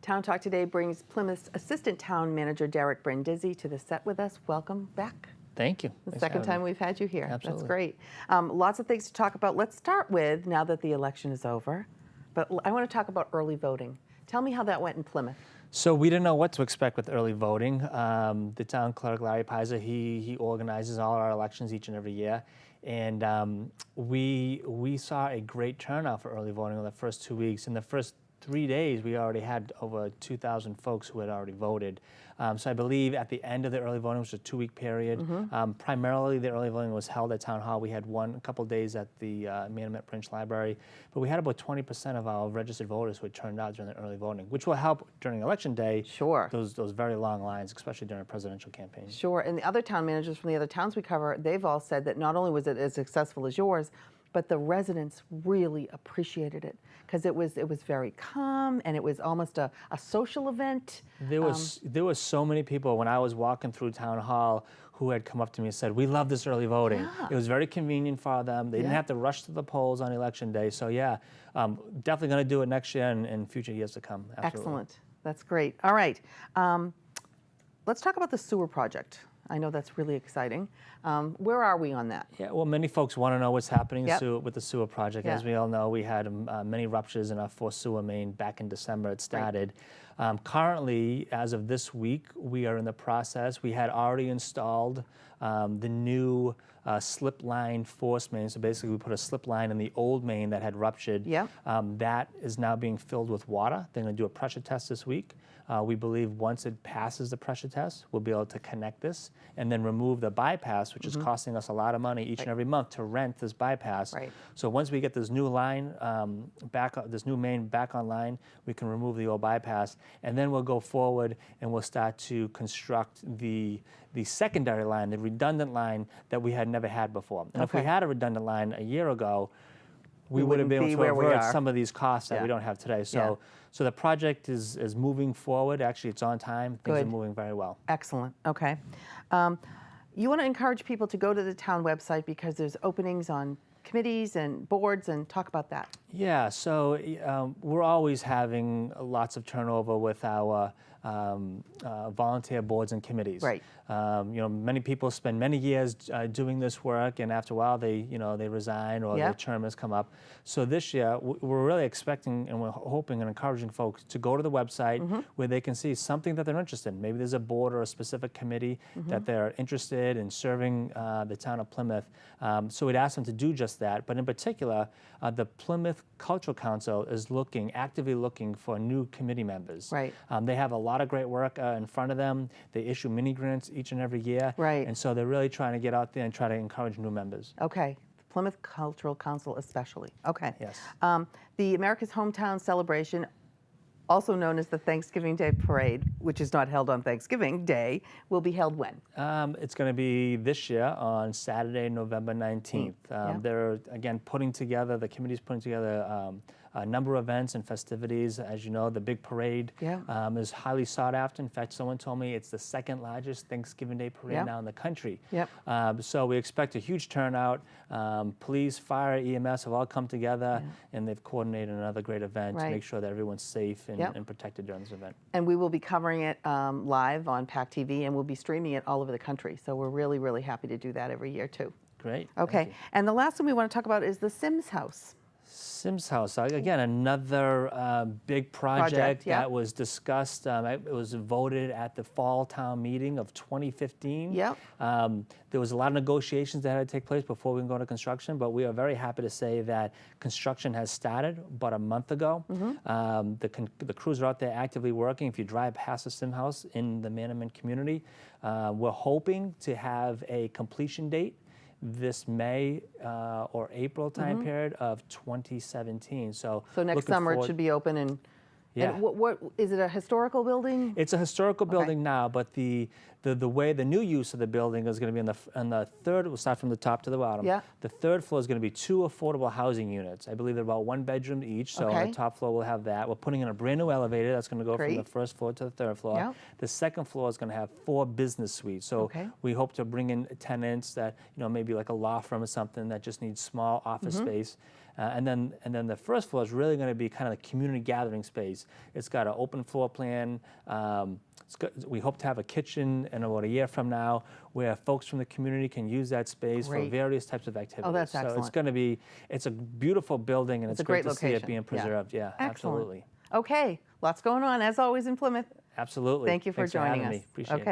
Town Talk today brings Plymouth's Assistant Town Manager Derek Brindisi to the set with us. Welcome back. Thank you. The second time we've had you here. Absolutely. That's great. Lots of things to talk about. Let's start with, now that the election is over, but I want to talk about early voting. Tell me how that went in Plymouth. So we didn't know what to expect with early voting. The town clerk, Larry Pizer, he organizes all our elections each and every year. And we saw a great turnout for early voting in the first 2 weeks. In the first 3 days, we already had over 2,000 folks who had already voted. So I believe at the end of the early voting, which was a 2-week period, primarily the early voting was held at Town Hall. We had a couple days at the Manamet Branch Library, but we had about 20% of our registered voters who had turned out during the early voting, which will help during Election Day. Sure. Those very long lines, especially during a presidential campaign. Sure, and the other town managers from the other towns we cover, they've all said that not only was it as successful as yours, but the residents really appreciated it because it was very calm and it was almost a social event. There was so many people when I was walking through Town Hall who had come up to me and said, "We love this early voting." Yeah. It was very convenient for them. They didn't have to rush to the polls on Election Day. So yeah, definitely going to do it next year and future years to come. Absolutely. Excellent. That's great. All right. Let's talk about the sewer project. I know that's really exciting. Where are we on that? Yeah, well, many folks want to know what's happening Yep. with the sewer project. Yeah. As we all know, we had many ruptures in our forced sewer main back in December. It started. Currently, as of this week, we are in the process. We had already installed the new slip line force main. So basically, we put a slip line in the old main that had ruptured. Yep. That is now being filled with water. They're going to do a pressure test this week. We believe once it passes the pressure test, we'll be able to connect this and then remove the bypass, which is costing us a lot of money each and every month to rent this bypass. Right. So once we get this new line this new main back online, we can remove the old bypass, and then we'll go forward and we'll start to construct the secondary line, the redundant line that we had never had before. And if we had a redundant line a year ago, we would have been able to avert some of these costs that we don't have today. So, so the project is moving forward. Actually, it's on time. Things are moving very well. Excellent. Okay. You want to encourage people to go to the town website because there's openings on committees and boards, and talk about that. Yeah, so we're always having lots of turnover with our volunteer boards and committees. Right. Many people spend many years doing this work, and after a while, they resign or their term has come up. So this year, we're really expecting and we're hoping and encouraging folks to go to the website where they can see something that they're interested in. Maybe there's a board or a specific committee that they're interested in serving the town of Plymouth. So we'd ask them to do just that. But in particular, the Plymouth Cultural Council is actively looking for new committee members. Right. They have a lot of great work in front of them. They issue mini grants each and every year. Right. And so they're really trying to get out there and try to encourage new members. Okay. The Plymouth Cultural Council especially. Okay. Yes. The America's Hometown Celebration, also known as the Thanksgiving Day Parade, which is not held on Thanksgiving Day, will be held when? It's going to be this year on Saturday, November 19th. They're, again, the committee's putting together a number of events and festivities. As you know, the big parade is highly sought after. In fact, someone told me it's the second largest Thanksgiving Day parade now in the country. So we expect a huge turnout. Police, fire, EMS have all come together, and they've coordinated another great event to make sure that everyone's safe and protected during this event. And we will be covering it live on PACTV, and we'll be streaming it all over the country. So we're really, really happy to do that every year, too. Great. Okay. And the last one we want to talk about is the Sims House. Sims House, again, another big project that was discussed. It was voted at the fall town meeting of 2015. There was a lot of negotiations that had to take place before we can go to construction, but we are very happy to say that construction has started about a month ago. The crews are out there actively working. If you drive past the Sim House in the Manamet community, we're hoping to have a completion date this May or April time period of 2017. So next summer it should be open. And what is it, a historical building? It's a historical building now, but the way the new use of the building is going to be on the third. We'll start from the top to the bottom. The third floor is going to be 2 affordable housing units. I believe they're about 1 bedroom each. So on the top floor we'll have that. We're putting in a brand new elevator that's going to go from the first floor to the third floor. The second floor is going to have 4 business suites. So we hope to bring in tenants that maybe like a law firm or something that just needs small office space. And then the first floor is really going to be kind of a community gathering space. It's got an open floor plan. We hope to have a kitchen in about a year from now where folks from the community can use that space for various types of activities. Oh, that's excellent. So it's going to be, it's a beautiful building, and it's a great great to see location. it being preserved. Yeah, Excellent. absolutely. Okay, lots going on as always in Plymouth. Absolutely. Thank you for Thanks joining having us. me. Appreciate it. Okay.